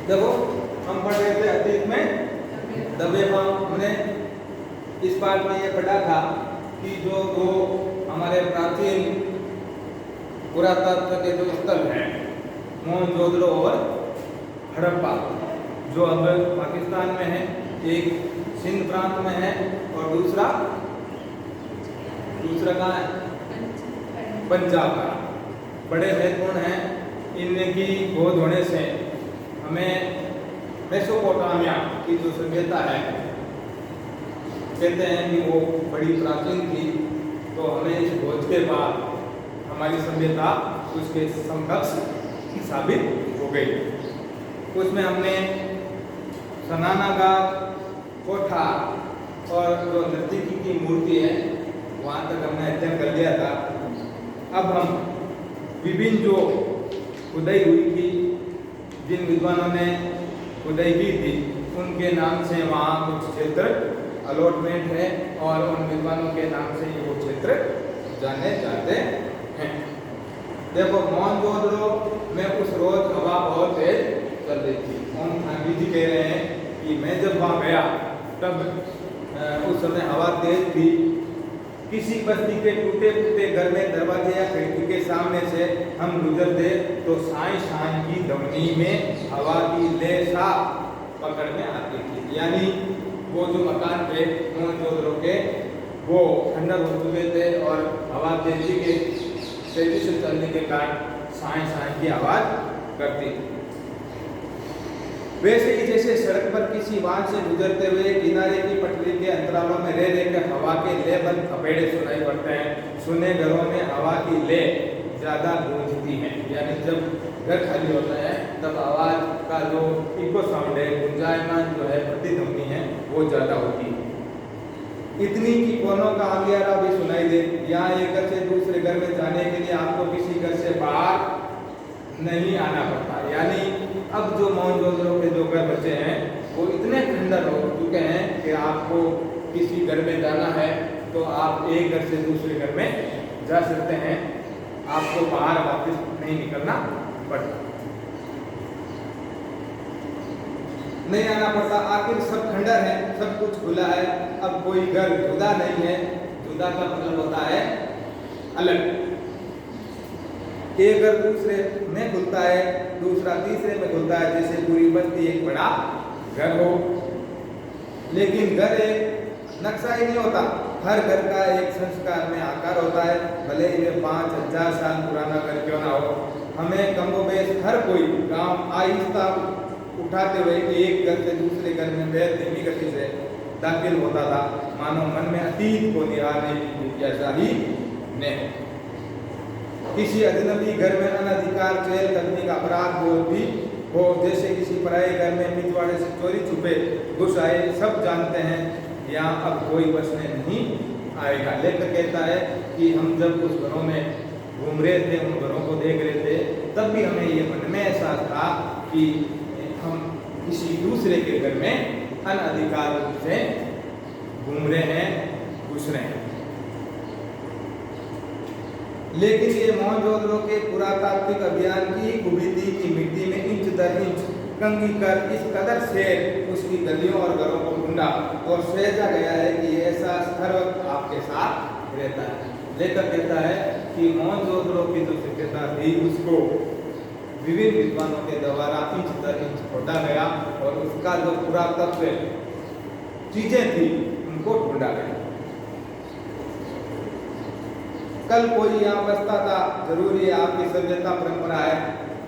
देखो हम पढ़ रहे थे अतीत में दबे पांव। हमने इस पाठ में ये पढ़ा था कि जो दो हमारे प्राचीन पुरातत्व के जो स्थल हैं मोहनजोदड़ो और हड़प्पा, जो अब पाकिस्तान में है, एक सिंध प्रांत में है और दूसरा कहाँ है, पंजाब का, बड़े महत्वपूर्ण हैं। इनकी खोज होने से हमें मेसोपोटामिया की जो सभ्यता है, कहते हैं कि वो बड़ी प्राचीन थी, तो हमें इस खोज के बाद हमारी सभ्यता उसके समकक्ष साबित हो गई। उसमें हमने स्नानागार, कोठा और जो नर्तकी की मूर्ति है वहाँ तक हमने अध्ययन कर लिया था। अब हम विभिन्न जो खुदाई हुई थी, जिन विद्वानों ने खुदाई की थी, उनके नाम से वहाँ कुछ क्षेत्र अलॉटमेंट है और उन विद्वानों के नाम से ये वो क्षेत्र जाने जाते हैं। देखो मोहनजोदड़ो में उस रोज हवा बहुत तेज चल रही थी। ओम गांधी जी कह रहे हैं कि मैं जब वहाँ गया तब उस समय हवा तेज थी। किसी बस्ती के टूटे फूटे घर में दरवाजे या खिड़की के सामने से हम गुजरते तो साई शान की ध्वनि में हवा की ले साफ पकड़ में आती थी। यानी वो जो मकान थे मोहनजोदड़ो के, वो खंडर हो चुके थे और हवा तेजी से चलने के कारण साई शान की आवाज करती थी। वैसे ही जैसे सड़क पर किसी वाहन से गुजरते हुए किनारे की पटरी के अंतरालों में रह रहकर हवा के लेबंद थपेड़े सुनाई पड़ते हैं, सुने घरों में हवा की ले ज्यादा गूंजती है। यानी जब घर खाली होता है तब आवाज का जो इको साउंड है, गुंजायमान जो है, प्रतिध्वनि है, वो ज्यादा होती है। इतनी कि कोनों का अंधियारा भी सुनाई दे। यहाँ एक घर से दूसरे घर में जाने के लिए आपको किसी घर से बाहर नहीं आना पड़ता। यानी अब जो मोहनजोदड़ो के जो घर बचे हैं वो इतने खंडर हो चुके हैं कि आपको किसी घर में जाना है तो आप एक घर से दूसरे घर में जा सकते हैं, आपको बाहर वापस नहीं निकलना पड़ता, नहीं आना पड़ता। आखिर सब खंडर है, सब कुछ खुला है। अब कोई घर जुदा नहीं है। जुदा का मतलब होता है अलग। एक घर दूसरे में खुलता है, दूसरा तीसरे में खुलता है, जैसे पूरी बस्ती एक बड़ा घर हो। लेकिन घर एक नक्शा ही नहीं होता, हर घर का एक संस्कार में आकार होता है, भले ही 5000 साल पुराना घर क्यों ना हो। हमें कमोबेश हर कोई गांव आहिस्ता उठाते हुए एक घर से दूसरे घर में बेहद धीमी गति से दाखिल होता था, मानो मन में अतीत को निहारने की जिज्ञासा ही ने। किसी अजनबी घर में अनधिकार चेल करने का अपराध बोध भी हो, जैसे किसी पराये घर में पिछवाड़े से चोरी छुपे घुस आए। सब जानते हैं यहाँ अब कोई बचने नहीं आएगा। लेखक कहता है कि हम जब उस घरों में घूम रहे थे, उन घरों को देख रहे थे, तब भी हमें ये मन में एहसास था कि हम किसी दूसरे के घर में अनधिकार रूप से घूम रहे हैं, घुस रहे हैं। लेकिन ये मोहनजोदड़ो के पुरातात्विक अभियान की खूबी थी कि मिट्टी में इंच दर इंच कंघी कर इस कदर से उसकी गलियों और घरों को ढूंढा और सहेजा गया है कि ये एहसास हर वक्त आपके साथ रहता है। लेखक कहता है कि मोहनजोदड़ो की जो सभ्यता थी उसको विभिन्न विद्वानों के द्वारा इंच दर इंच खोदा गया और उसका जो पुरातत्व चीजें थी उनको ढूंढा गया। कल कोई यहाँ बसता था, जरूरी है आपकी सभ्यता परंपरा है,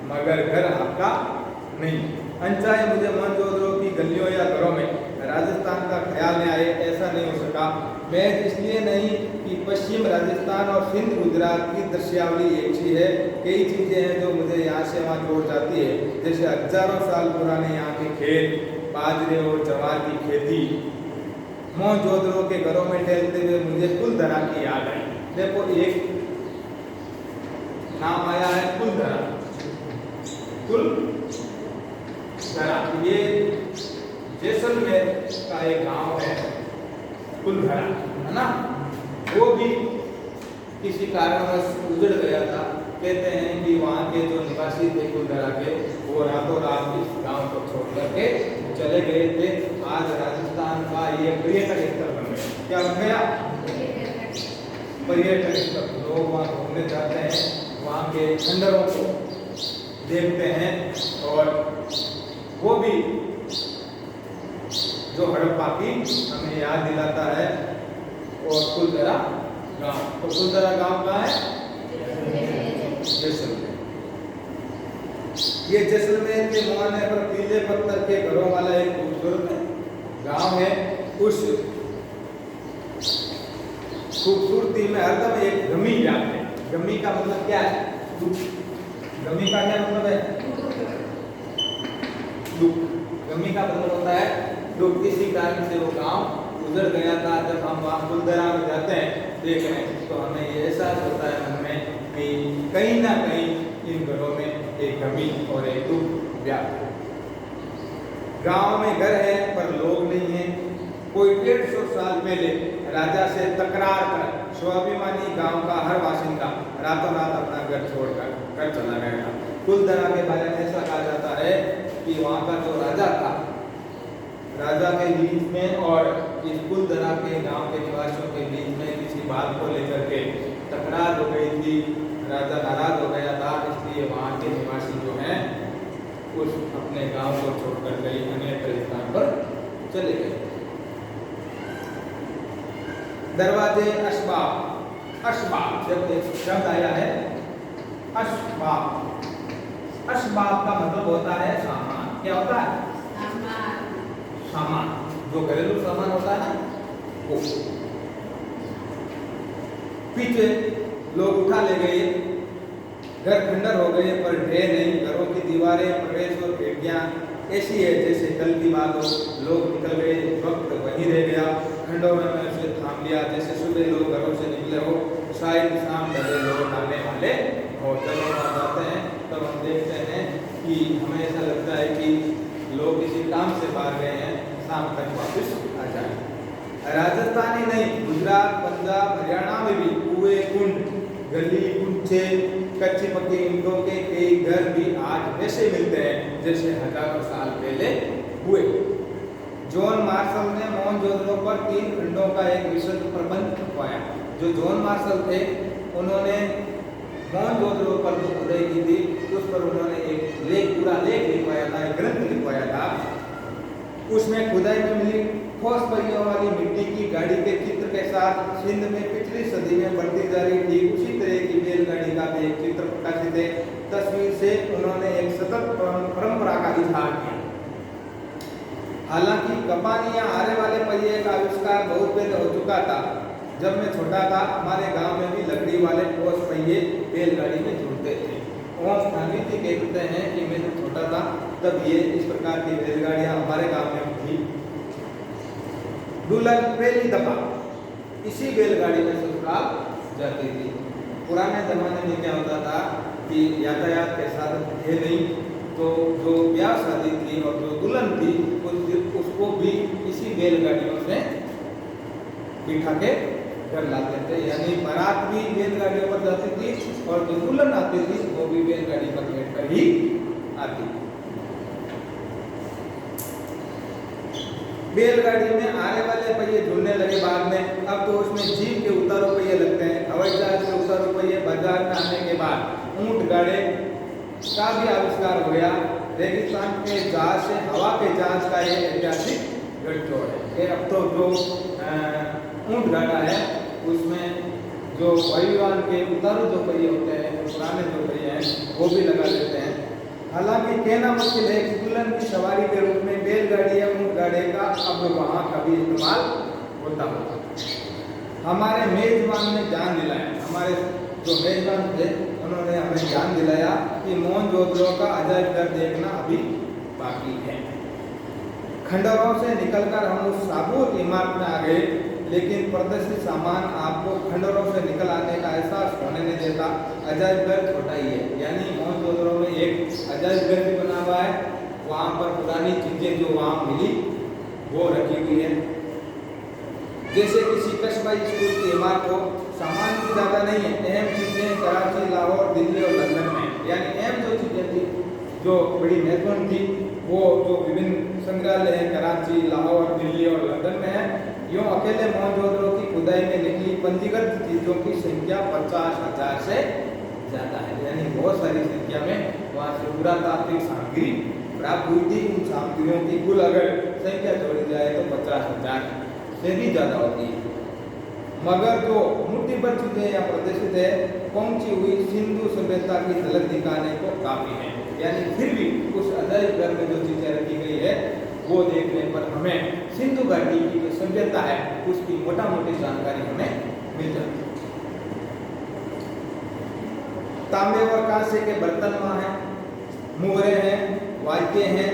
मगर घर आपका नहीं। अनचाहे मुझे मोहनजोदड़ो की गलियों या घरों में राजस्थान का ख्याल न आए, ऐसा नहीं हो सका। मैं इसलिए नहीं कि पश्चिम राजस्थान और सिंध गुजरात की दृश्यावली एक सी है, कई चीजें हैं जो मुझे यहाँ से वहाँ जोड़ जाती है, जैसे हजारों साल पुराने यहाँ के खेत, बाजरे और जवार की खेती। मोहनजोदड़ो के घरों में टहलते हुए मुझे कुलधरा की याद आई। देखो एक नाम आया है कुलधरा। कुलधरा ये जैसलमेर का एक गांव है कुलधरा, है ना। वो भी किसी कारणवश उजड़ गया था कहते हैं कि वहाँ के जो निवासी थे कुलधरा के, वो रातों रात इस गांव को छोड़ करके चले गए थे। आज राजस्थान का ये पर्यटक स्थल बन गया। क्या बन गया? पर्यटक स्थल। लोग वहाँ घूमने जाते हैं, वहाँ के खंडरों को देखते हैं, और वो भी जो हड़प्पा की हमें याद दिलाता है। और कुलधरा गांव, तो कुलधरा गांव कहाँ है? जैसलमेर। ये जैसलमेर के मुहाने पर पीले पत्थर के घरों वाला एक खूबसूरत गांव है। उस खूबसूरती में हरदम एक गमी जाते हैं। गमी का मतलब क्या है? गमी का क्या मतलब है? दुख। गमी का मतलब होता है दुख। इसी कारण से वो गांव उजड़ गया था। जब हम वहाँ कुलधरा में जाते हैं देखने, तो हमें ये एहसास होता है मन में कि कहीं ना कहीं इन घरों में एक गमी और एक दुख व्याप्त है। गांव में घर है पर लोग नहीं है। कोई 150 साल पहले राजा से तकरार कर स्वाभिमानी गांव का हर बाशिंदा रातों रात अपना घर छोड़कर चला गया था। कुलधरा के बारे में ऐसा कहा जाता है कि वहाँ का जो राजा था, राजा के बीच में और इस कुलधरा के गांव के निवासियों के बीच में किसी बात को लेकर के तकरार हो गई थी। राजा नाराज हो गया था, इसलिए वहाँ के निवासी जो हैं उस अपने गांव को छोड़कर कई अन्य स्थान पर चले गए। दरवाजे असबाब। असबाब जब एक शब्द आया है, असबाब, असबाब का मतलब होता है सामान। क्या होता है? सामान। जो घरेलू सामान होता है ना, वो। पीछे लोग उठा ले गए, घर खंडर हो गए पर ढेर नहीं। घरों की दीवारें, प्रवेश और खिड़कियां ऐसी है जैसे कल की बात हो। लोग निकल गए, वक्त वहीं रह गया। खंडों में उसे थाम लिया, जैसे सुबह लोग घरों से निकले हो, शायद शाम ढले लोग आने वाले हो। जब हम आ जाते हैं तब हम देखते हैं कि हमें ऐसा लगता है कि लोग किसी काम से बाहर गए हैं, शाम तक वापस आ जाए। राजस्थानी नहीं, गुजरात, पंजाब, हरियाणा में भी कुएं, कुंड, गली कुंचे, कच्ची पक्की ईंटों के कई घर भी आज वैसे मिलते हैं जैसे हजारों साल पहले हुए। जॉन मार्शल ने मोहनजोदड़ो पर 3 खंडों का एक विशद प्रबंध छपवाया। जो जॉन मार्शल थे, उन्होंने मोहनजोदड़ो पर जो खुदाई की थी, उस पर उन्होंने एक पूरा लेख लिखवाया था, एक ग्रंथ लिखवाया था। उसमें खुदाई में मिली ठोस पहियों वाली मिट्टी की गाड़ी के चित्र के साथ सिंध में पिछली सदी में बढ़ती जा रही थी उसी तरह की बैलगाड़ी का भी एक चित्र प्रकाशित है। तस्वीर से उन्होंने एक सतत परंपरा का इजहार किया। हालांकि कपानी या आरे वाले पहिए का आविष्कार बहुत पहले हो चुका था। जब मैं छोटा था, हमारे गांव में भी लकड़ी वाले ठोस पहिए बैलगाड़ी में जुड़ते थे। ओम स्थानीय कहते हैं कि मैं जब छोटा था तब ये इस प्रकार की बैलगाड़ियां हमारे गांव में थी। दुल्हन पहली दफा इसी बैलगाड़ी में ससुराल जाती थी। पुराने जमाने में क्या होता था कि यातायात के साधन थे नहीं, तो जो ब्याह शादी थी और जो दुल्हन थी उसको भी इसी बैलगाड़ियों से बिठा के घर लाते थे। यानी बारात भी बैलगाड़ियों पर जाती थी और जो दुल्हन आती थी वो भी बैलगाड़ी पर बैठकर ही आती थी। बैलगाड़ी में आने वाले पहिए जुड़ने लगे बाद में। अब तो उसमें जीप के उतारू पहिए लगते हैं। हवाई जहाज के उतारू पहिए बाजार में आने के बाद ऊंट गाड़े का भी आविष्कार हो गया। रेगिस्तान के जहाज से हवा के जहाज का एक ऐतिहासिक गठजोड़ है। अब तो जो ऊंट गाड़ा है उसमें जो वायुयान के उतारू जो पहिए होते हैं, पुराने जो पहिए हैं, वो भी लगा देते हैं। हालांकि कहना मुश्किल है कि दुल्हन की सवारी के रूप में बैलगाड़ी या ऊंट गाड़े का अब वहाँ कभी इस्तेमाल होता होगा। हमारे मेजबान ने जान दिलाया, हमारे जो मेजबान थे उन्होंने हमें जान दिलाया कि मोहनजोदड़ो का अजायब घर देखना अभी बाकी है। खंडरों से निकलकर हम उस साबुत इमारत में आ गए, लेकिन प्रदर्शित सामान आपको खंडरों से निकल आने का एहसास होने नहीं देता। अजायब घर छोटा ही है, यानी मोहनजोदड़ो में एक अजायब घर भी बना हुआ है। वहाँ पर पुरानी चीजें जो वहाँ मिली वो रखी हुई है। जैसे किसी कस्बाई स्कूल की इमारत हो, सामान भी ज़्यादा नहीं है। अहम चीजें कराची, लाहौर, दिल्ली और जो बड़ी महत्वपूर्ण थी वो जो विभिन्न संग्रहालय हैं कराची, लाहौर, दिल्ली और लंदन में है। यूँ अकेले मोहनजोदड़ो की खुदाई में निकली पंजीकृत चीज़ों की संख्या 50,000 से ज़्यादा है, यानी बहुत सारी संख्या में वहाँ से पुरातात्विक सामग्री प्राप्त हुई थी। उन सामग्रियों की कुल अगर संख्या जोड़ी जाए तो 50,000 से भी ज़्यादा होती है। मगर जो मुट्ठीभर चीजें या प्रदर्शित है पहुंची हुई सिंधु सभ्यता की झलक दिखाने को काफी है, यानी फिर भी उस अजायब घर में जो चीजें रखी गई है वो देखने पर हमें सिंधु घाटी की जो सभ्यता है उसकी मोटा मोटी जानकारी हमें मिल जाती है। तांबे और कांसे के बर्तन वहाँ हैं, मुहरे हैं, वाद्य हैं,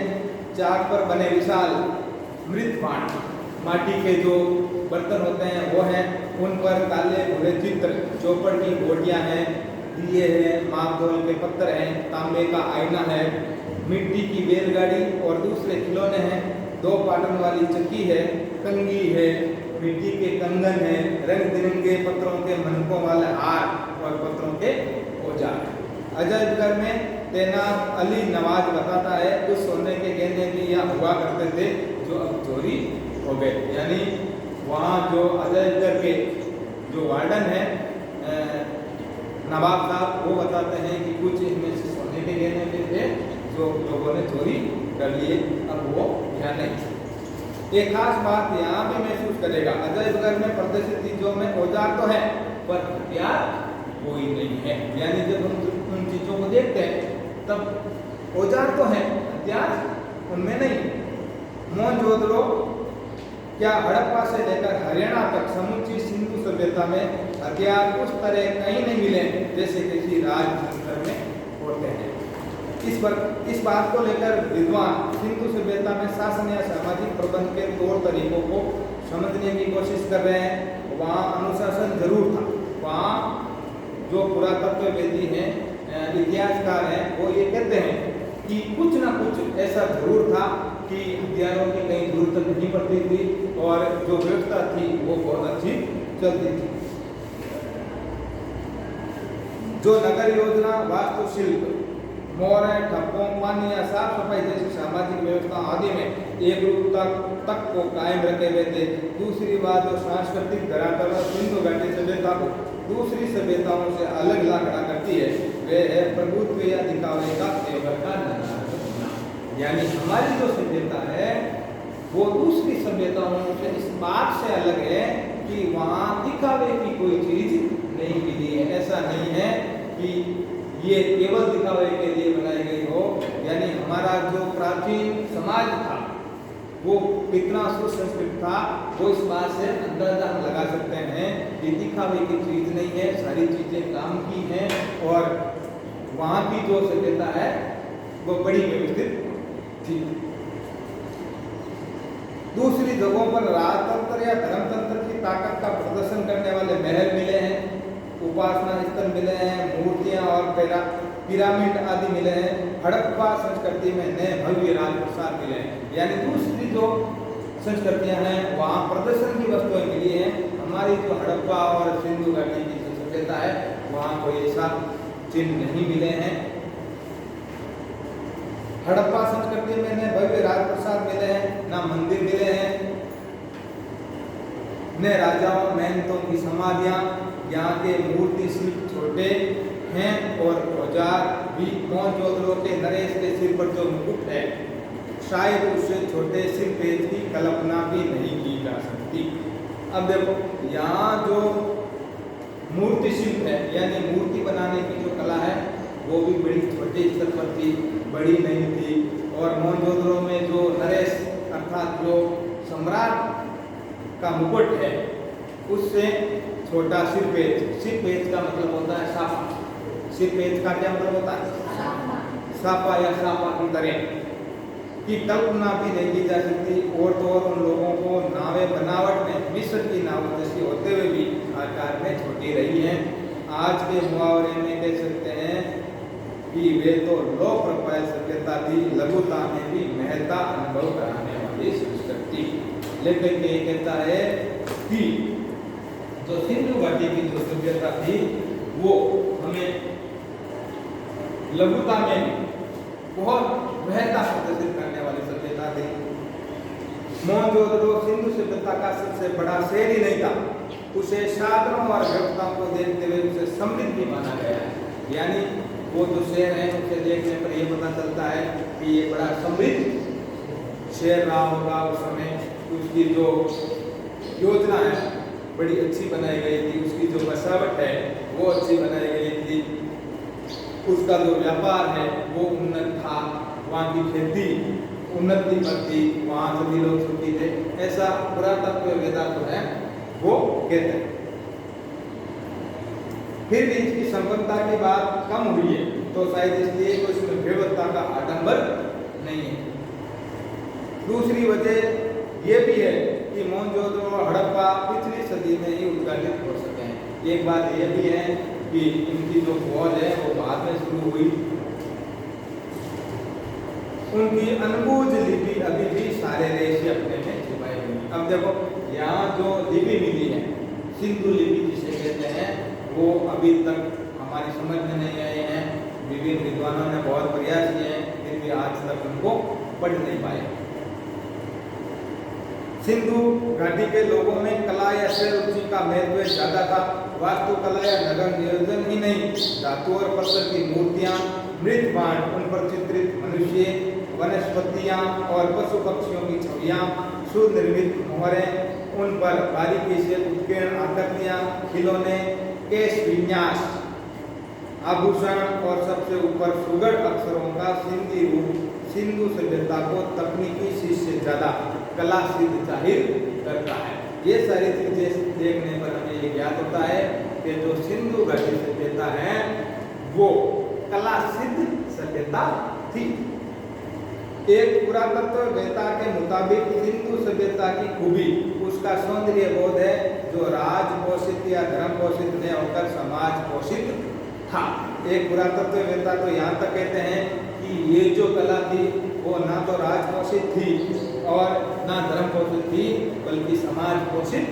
चाक पर बने विशाल मृतपाण माटी के जो बर्तन होते हैं वो हैं, उन पर काले भूरे चित्र, चौपड़ की गोटियां हैं, दिए हैं, मापदोल के पत्थर हैं, तांबे का आईना है, मिट्टी की बैलगाड़ी और दूसरे खिलौने हैं, 2 पाटन वाली चक्की है, कंघी है, मिट्टी के कंगन है, रंग बिरंगे पत्थरों के मनकों वाले हार और पत्थरों के औजार। अजायब घर में तैनात अली नवाज बताता है उस सोने के गहने भी यहाँ हुआ करते थे जो अब चोरी हो गए। यानी वहाँ जो अजायब घर के जो वार्डन है नवाब साहब वो बताते हैं कि कुछ इनमें से सोने के गहने भी थे जो लोगों ने चोरी कर लिए, अब वो यहाँ नहीं। एक खास बात यहाँ भी महसूस करेगा, अजायब घर में प्रदर्शित चीजों में औजार तो है पर हथियार कोई नहीं है। यानी जब हम उन चीजों को देखते हैं तब औजार तो है, हथियार उनमें नहीं। मोहनजोदड़ो क्या हड़प्पा से लेकर हरियाणा तक समूची सिंधु सभ्यता में हथियार उस तरह कहीं नहीं मिले जैसे किसी राजतंत्र में होते हैं। इस बात को लेकर विद्वान सिंधु सभ्यता में शासन या सामाजिक प्रबंध के तौर तरीकों को समझने की कोशिश कर रहे हैं। वहाँ अनुशासन जरूर था, वहाँ जो पुरातत्ववेदी हैं, इतिहासकार हैं, वो ये कहते हैं कि कुछ ना कुछ ऐसा जरूर था कि हथियारों की कहीं जरूरत नहीं पड़ती थी और जो व्यवस्था थी वो बहुत अच्छी चलती थी। जो नगर योजना, वास्तुशिल्प, मोहरें, ठप्पों, पानी या साफ सफाई जैसी सामाजिक व्यवस्था आदि में एक रूपता तक को कायम रखे हुए थे। दूसरी बात जो सांस्कृतिक धरातल और सिंधु घाटी सभ्यता को दूसरी सभ्यताओं से अलग ला खड़ा करती है वे है प्रभुत्व या दिखावे का तेवर का नजर होना। यानी हमारी जो सभ्यता है वो दूसरी सभ्यताओं से इस बात से अलग है कि वहाँ दिखावे की कोई चीज नहीं मिली है। ऐसा नहीं है कि ये केवल दिखावे के लिए बनाई गई हो। यानी हमारा जो प्राचीन समाज था वो कितना सुसंस्कृत था वो इस बात से अंदाजा लगा सकते हैं कि दिखावे की चीज नहीं है, सारी चीजें काम की हैं और वहाँ की जो सभ्यता है वो बड़ी व्यवस्थित थी। दूसरी जगहों पर राजतंत्र या धर्मतंत्र की ताकत का प्रदर्शन करने वाले महल मिले हैं, उपासना स्थल मिले हैं, मूर्तियां और पिरामिड आदि मिले हैं। हड़प्पा संस्कृति में नए भव्य राजप्रसाद मिले हैं। यानी दूसरी जो संस्कृतियां हैं वहाँ प्रदर्शन की वस्तुएं मिली हैं। हमारी जो हड़प्पा और सिंधु घाटी की जो सभ्यता है वहाँ कोई ऐसा चिन्ह नहीं मिले हैं। हड़प्पा संस्कृति में न भव्य राजप्रसाद मिले हैं, न मंदिर मिले हैं, न राजाओं महंतों की समाधियां। यहाँ के मूर्ति शिल्प छोटे हैं और औजार भी मोहनजोदड़ो के नरेश के सिर पर जो मुकुट है शायद उससे छोटे सिर की कल्पना भी नहीं की जा सकती। अब देखो यहाँ जो मूर्ति शिल्प है यानी मूर्ति बनाने की जो कला है वो भी बड़ी छोटे स्तर पर थी, बड़ी नहीं थी। और मोहनजोदड़ो में जो नरेश अर्थात जो सम्राट का मुकुट है उससे छोटा सिरपेच का मतलब होता है साफा। सिरपेच का क्या मतलब होता है? साफा या साफा की तरह की कल्पना भी नहीं की जा सकती। और तो और उन लोगों को नावें बनावट में मिस्र की नाव जैसी होते हुए भी आकार में छोटी रही हैं। आज के मुहावरे में कह सकते हैं कि वे तो लो प्रोफाइल सभ्यता थी, लघुता में भी महत्ता अनुभव कराने वाली संस्कृति। लेकिन ये कहता है कि जो सिंधु घाटी की जो सभ्यता थी वो हमें लघुता में बहुत महत्ता प्रदर्शित करने वाली सभ्यता थी। मोहनजोदड़ो सिंधु सभ्यता का सबसे बड़ा शहर ही नहीं था, उसे साधनों और व्यवस्थाओं को देखते हुए उसे समृद्ध भी माना गया है। यानी वो जो शहर है उसे देखने पर यह पता चलता है कि ये बड़ा समृद्ध शहर रहा होगा उस समय। उसकी जो योजना है बड़ी अच्छी बनाई गई थी, उसकी जो बसावट है वो अच्छी बनाई गई थी, उसका जो व्यापार है वो उन्नत था, वहाँ की खेती उन्नति पर थी, वहाँ सभी लोग सुखी थे, ऐसा पुरातत्व वेदा जो है वो कहते हैं। फिर भी इसकी संपन्नता की बात कम हुई है, तो शायद इसलिए तो इसमें व्यवस्था का आडंबर नहीं है। दूसरी वजह यह भी है कि मोहनजोदड़ो और हड़प्पा पिछली सदी में ही उद्घाटित हो सके हैं। एक बात यह भी है कि इनकी जो फौज है वो बाद में शुरू हुई। उनकी अनबुझ लिपि अभी भी सारे देश अपने में छिपाई हुई। अब देखो यहाँ जो लिपि मिली है, सिंधु लिपि जिसे कहते हैं, वो अभी तक हमारी समझ में नहीं आए हैं। विभिन्न विद्वानों ने बहुत प्रयास किए हैं, फिर भी आज तक उनको पढ़ नहीं पाए। सिंधु घाटी के लोगों में कला या शिल्प रुचि का महत्व ज्यादा था। वास्तुकला या नगर नियोजन ही नहीं, धातु और पत्थर की मूर्तियां, मृत बाण, उन पर चित्रित मनुष्य, वनस्पतियां और पशु पक्षियों की छवियां, सुनिर्मित मोहरें, उन पर बारीकी से उत्कीर्ण आकृतियां, खिलौने, केश विन्यास, आभूषण और सबसे ऊपर सुगढ़ अक्षरों का सिंधी रूप सिंधु सभ्यता को तकनीकी चीज से ज्यादा कला सिद्ध जाहिर करता है। ये सारी चीजें देखने पर हमें ये ज्ञात होता है कि जो सिंधु घाटी सभ्यता है वो कला सिद्ध सभ्यता थी। एक पुरातत्ववेत्ता के मुताबिक सिंधु सभ्यता की खूबी उसका सौंदर्य बोध है जो राज पोषित या धर्म पोषित न होकर समाज पोषित था। एक पुरातत्ववेत्ता तो यहाँ तक कहते हैं कि ये जो कला थी वो ना तो राज पोषित थी और ना धर्म पोषित थी, बल्कि समाज पोषित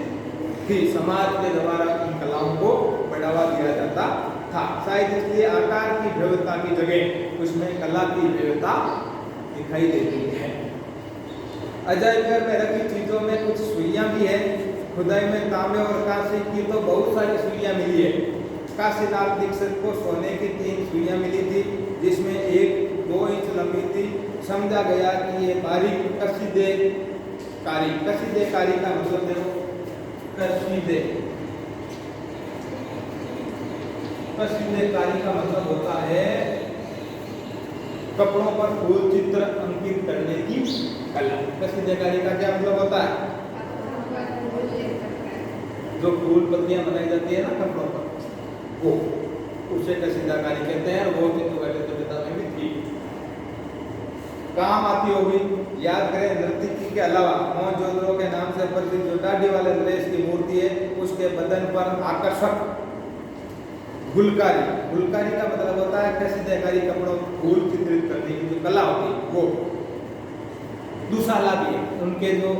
थी। समाज के द्वारा इन कलाओं को बढ़ावा दिया जाता था। शायद इसलिए आकार की विविधता की जगह उसमें कला की विविधता दिखाई देती है। अजायब घर में रखी चीजों में कुछ सुइयां भी है। खुदाई में तांबे और कांसे की तो बहुत सारी सुइयां मिली है। काशीनाथ दीक्षित को सोने की 3 सुइयां मिली थी, जिसमें एक 2 इंच लंबी थी। समझा गया कि ये बारीक कसीदे कारी का मतलब देखो, कसीदे कारी का मतलब होता है कपड़ों पर फूल चित्र अंकित करने की कला। कसीदे कारी का क्या मतलब होता है? जो फूल पत्तियां बनाई जाती है ना कपड़ों पर, वो उसे कसीदाकारी कहते हैं। वो सिंधु घाटी सभ्यता में भी थी, काम आती होगी। याद करें, नर्तकी के अलावा मोहनजोदड़ो के नाम से प्रसिद्ध जो दाढ़ी वाले नरेश की मूर्ति है, उसके बदन पर आकर्षक गुलकारी का मतलब होता है कसीदाकारी, कपड़ों फूल चित्रित करने की जो कला होती है वो। दुशाला भी है, उनके जो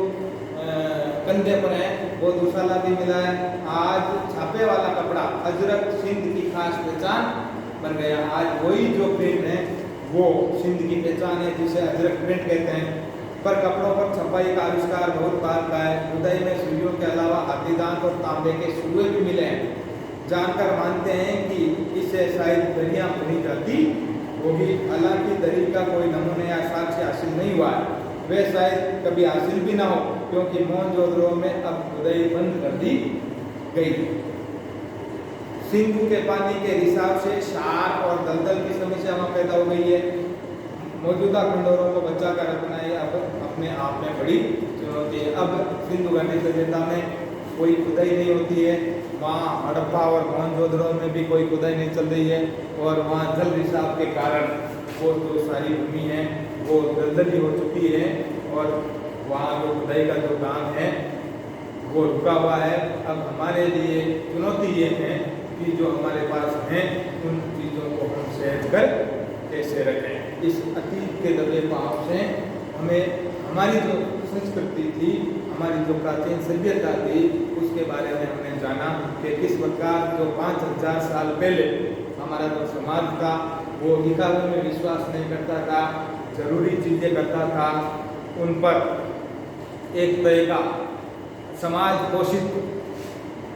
कंधे पर है वो दुशाला भी मिला है। आज छापे वाला कपड़ा अजरक सिंध की खास पहचान बन गया। आज वही जो प्रिंट है वो सिंध की पहचान है, जिसे अजरक प्रिंट कहते हैं। पर कपड़ों पर छपाई का आविष्कार बहुत बाद का है। खुदाई में सुइयों के अलावा हाथी दांत और तांबे के सुए भी मिले हैं। जानकर मानते हैं कि इससे शायद दरिया बुनी जाती होगी। हालांकि दरी का कोई नमूना या साक्ष्य हासिल नहीं हुआ है, वे शायद कभी हासिल भी ना हो, क्योंकि मोहनजोदड़ो में अब खुदाई बंद कर दी गई। सिंधु के पानी के रिसाव से क्षार और दलदल की समस्या वहाँ पैदा हो गई है। मौजूदा खंडोरों को बचा कर रखना ये अब अपने आप में बड़ी चुनौती है। अब सिंधु घाटी सभ्यता में कोई खुदाई नहीं होती है। वहाँ हड़प्पा और मोहनजोदड़ो में भी कोई खुदाई नहीं चल रही है, और वहाँ जल रिसाव के कारण वो जो सारी भूमि है वो दलदली हो चुकी है, और वहाँ जो खुदाई का जो काम है वो रुका हुआ है। अब हमारे लिए चुनौती ये है कि जो हमारे पास हैं उन चीज़ों को हम सहज कर कैसे रखें। इस अतीत के दबे पाँव से हमें हमारी जो संस्कृति थी, हमारी जो प्राचीन सभ्यता थी, उसके बारे में हमने जाना कि किस प्रकार जो 5000 साल पहले हमारा जो समाज था वो दिखावे में विश्वास नहीं करता था, जरूरी चीज़ें करता था। उन पर एक तरह का समाज पोषित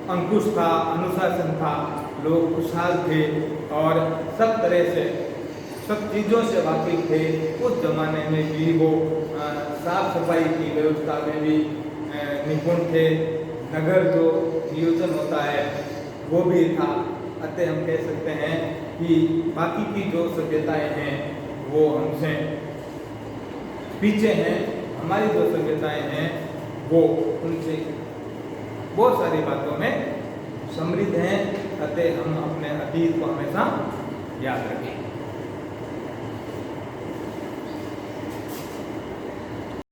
अंकुश था, अनुशासन था, लोग खुशहाल थे और सब तरह से सब चीज़ों से वाकिफ थे। उस जमाने में भी वो साफ सफाई की व्यवस्था में भी निपुण थे। नगर जो नियोजन होता है वो भी था। अतः हम कह सकते हैं कि बाकी की जो सभ्यताएं हैं वो हमसे पीछे हैं, हमारी जो सभ्यताएं हैं वो उनसे बहुत सारी बातों में समृद्ध हैं। अतः हम अपने अतीत को हमेशा याद रखें।